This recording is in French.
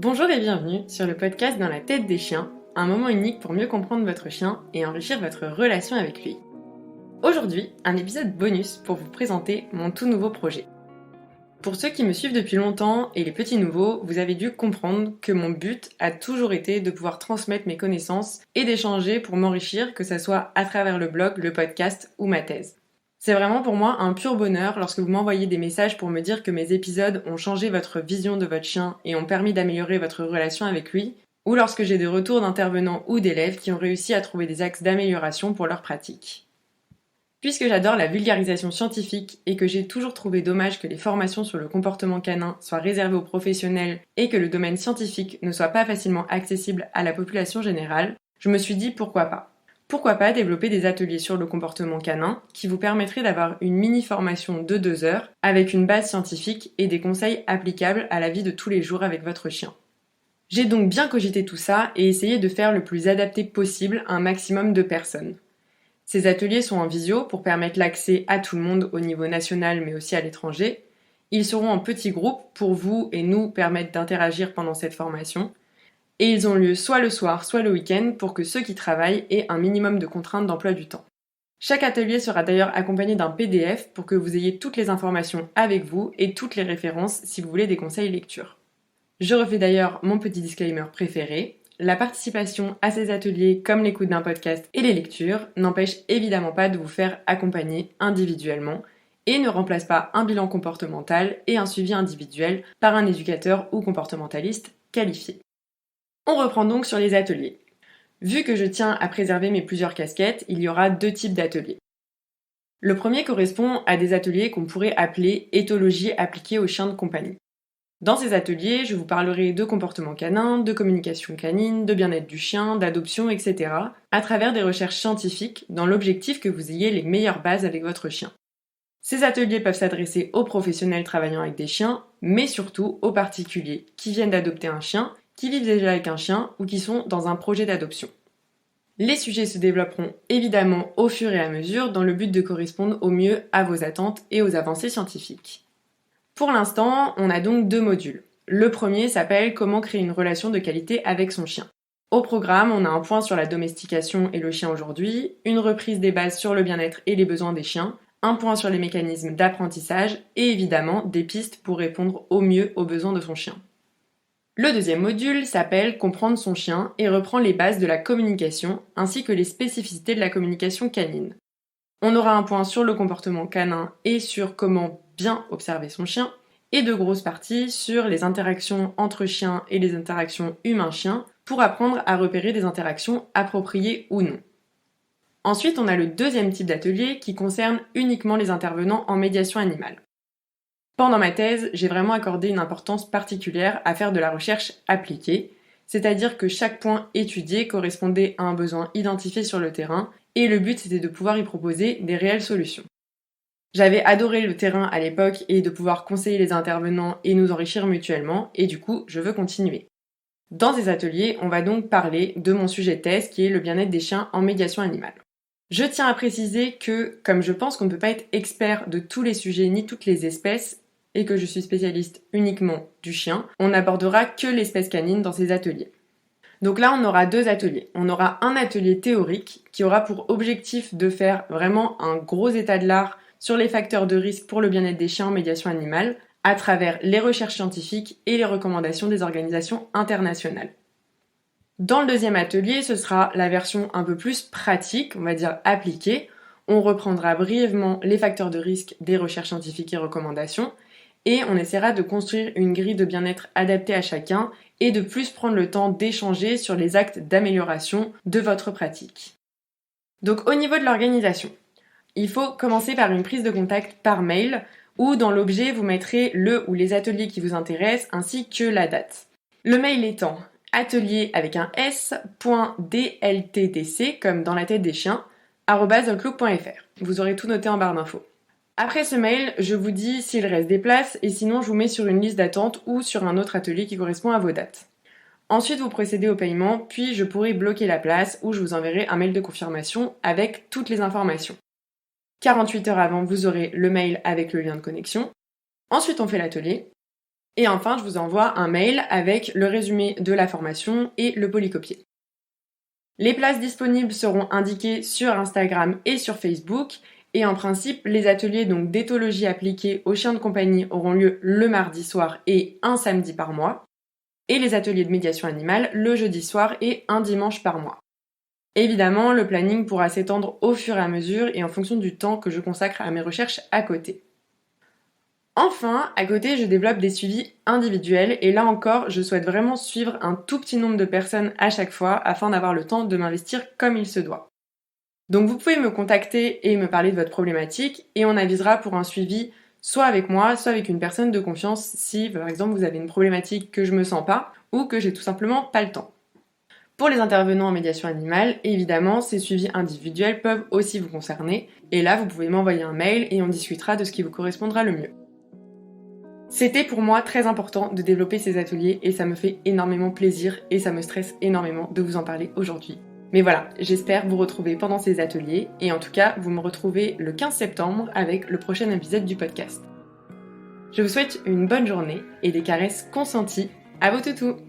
Bonjour et bienvenue sur le podcast Dans la tête des chiens, un moment unique pour mieux comprendre votre chien et enrichir votre relation avec lui. Aujourd'hui, un épisode bonus pour vous présenter mon tout nouveau projet. Pour ceux qui me suivent depuis longtemps et les petits nouveaux, vous avez dû comprendre que mon but a toujours été de pouvoir transmettre mes connaissances et d'échanger pour m'enrichir, que ce soit à travers le blog, le podcast ou ma thèse. C'est vraiment pour moi un pur bonheur lorsque vous m'envoyez des messages pour me dire que mes épisodes ont changé votre vision de votre chien et ont permis d'améliorer votre relation avec lui, ou lorsque j'ai des retours d'intervenants ou d'élèves qui ont réussi à trouver des axes d'amélioration pour leur pratique. Puisque j'adore la vulgarisation scientifique et que j'ai toujours trouvé dommage que les formations sur le comportement canin soient réservées aux professionnels et que le domaine scientifique ne soit pas facilement accessible à la population générale, je me suis dit pourquoi pas. Pourquoi pas développer des ateliers sur le comportement canin qui vous permettraient d'avoir une mini-formation de 2 heures avec une base scientifique et des conseils applicables à la vie de tous les jours avec votre chien. J'ai donc bien cogité tout ça et essayé de faire le plus adapté possible à un maximum de personnes. Ces ateliers sont en visio pour permettre l'accès à tout le monde au niveau national mais aussi à l'étranger. Ils seront en petits groupes pour vous et nous permettre d'interagir pendant cette formation. Et ils ont lieu soit le soir, soit le week-end pour que ceux qui travaillent aient un minimum de contraintes d'emploi du temps. Chaque atelier sera d'ailleurs accompagné d'un PDF pour que vous ayez toutes les informations avec vous et toutes les références si vous voulez des conseils lecture. Je refais d'ailleurs mon petit disclaimer préféré. La participation à ces ateliers, comme l'écoute d'un podcast et les lectures, n'empêche évidemment pas de vous faire accompagner individuellement et ne remplace pas un bilan comportemental et un suivi individuel par un éducateur ou comportementaliste qualifié. On reprend donc sur les ateliers. Vu que je tiens à préserver mes plusieurs casquettes, il y aura 2 types d'ateliers. Le premier correspond à des ateliers qu'on pourrait appeler éthologie appliquée aux chiens de compagnie. Dans ces ateliers, je vous parlerai de comportement canin, de communication canine, de bien-être du chien, d'adoption, etc. à travers des recherches scientifiques dans l'objectif que vous ayez les meilleures bases avec votre chien. Ces ateliers peuvent s'adresser aux professionnels travaillant avec des chiens, mais surtout aux particuliers qui viennent d'adopter un chien, qui vivent déjà avec un chien ou qui sont dans un projet d'adoption. Les sujets se développeront évidemment au fur et à mesure dans le but de correspondre au mieux à vos attentes et aux avancées scientifiques. Pour l'instant, on a donc 2 modules. Le premier s'appelle « Comment créer une relation de qualité avec son chien ». Au programme, on a un point sur la domestication et le chien aujourd'hui, une reprise des bases sur le bien-être et les besoins des chiens, un point sur les mécanismes d'apprentissage et évidemment des pistes pour répondre au mieux aux besoins de son chien. Le deuxième module s'appelle « Comprendre son chien » et reprend les bases de la communication ainsi que les spécificités de la communication canine. On aura un point sur le comportement canin et sur comment bien observer son chien, et 2 grosses parties sur les interactions entre chiens et les interactions humain-chien pour apprendre à repérer des interactions appropriées ou non. Ensuite, on a le deuxième type d'atelier qui concerne uniquement les intervenants en médiation animale. Pendant ma thèse, j'ai vraiment accordé une importance particulière à faire de la recherche appliquée, c'est-à-dire que chaque point étudié correspondait à un besoin identifié sur le terrain, et le but c'était de pouvoir y proposer des réelles solutions. J'avais adoré le terrain à l'époque et de pouvoir conseiller les intervenants et nous enrichir mutuellement, et du coup, je veux continuer. Dans ces ateliers, on va donc parler de mon sujet de thèse qui est le bien-être des chiens en médiation animale. Je tiens à préciser que, comme je pense qu'on ne peut pas être expert de tous les sujets ni toutes les espèces, et que je suis spécialiste uniquement du chien, on n'abordera que l'espèce canine dans ces ateliers. Donc là, on aura 2 ateliers. On aura un atelier théorique qui aura pour objectif de faire vraiment un gros état de l'art sur les facteurs de risque pour le bien-être des chiens en médiation animale à travers les recherches scientifiques et les recommandations des organisations internationales. Dans le deuxième atelier, ce sera la version un peu plus pratique, on va dire appliquée. On reprendra brièvement les facteurs de risque des recherches scientifiques et recommandations et on essaiera de construire une grille de bien-être adaptée à chacun et de plus prendre le temps d'échanger sur les actes d'amélioration de votre pratique. Donc au niveau de l'organisation, il faut commencer par une prise de contact par mail où dans l'objet vous mettrez le ou les ateliers qui vous intéressent ainsi que la date. Le mail étant atelier avec un s.dltdc comme dans la tête des chiens @outlook.fr. Vous aurez tout noté en barre d'infos. Après ce mail, je vous dis s'il reste des places et sinon je vous mets sur une liste d'attente ou sur un autre atelier qui correspond à vos dates. Ensuite, vous procédez au paiement, puis je pourrai bloquer la place ou je vous enverrai un mail de confirmation avec toutes les informations. 48 heures avant, vous aurez le mail avec le lien de connexion. Ensuite, on fait l'atelier. Et enfin, je vous envoie un mail avec le résumé de la formation et le polycopier. Les places disponibles seront indiquées sur Instagram et sur Facebook. Et en principe, les ateliers donc d'éthologie appliquée aux chiens de compagnie auront lieu le mardi soir et un samedi par mois. Et les ateliers de médiation animale le jeudi soir et un dimanche par mois. Évidemment, le planning pourra s'étendre au fur et à mesure et en fonction du temps que je consacre à mes recherches à côté. Enfin, à côté, je développe des suivis individuels et là encore, je souhaite vraiment suivre un tout petit nombre de personnes à chaque fois afin d'avoir le temps de m'investir comme il se doit. Donc vous pouvez me contacter et me parler de votre problématique et on avisera pour un suivi soit avec moi, soit avec une personne de confiance si par exemple vous avez une problématique que je me sens pas ou que j'ai tout simplement pas le temps. Pour les intervenants en médiation animale, évidemment, ces suivis individuels peuvent aussi vous concerner et là vous pouvez m'envoyer un mail et on discutera de ce qui vous correspondra le mieux. C'était pour moi très important de développer ces ateliers et ça me fait énormément plaisir et ça me stresse énormément de vous en parler aujourd'hui. Mais voilà, j'espère vous retrouver pendant ces ateliers et en tout cas, vous me retrouvez le 15 septembre avec le prochain épisode du podcast. Je vous souhaite une bonne journée et des caresses consenties à vos toutous.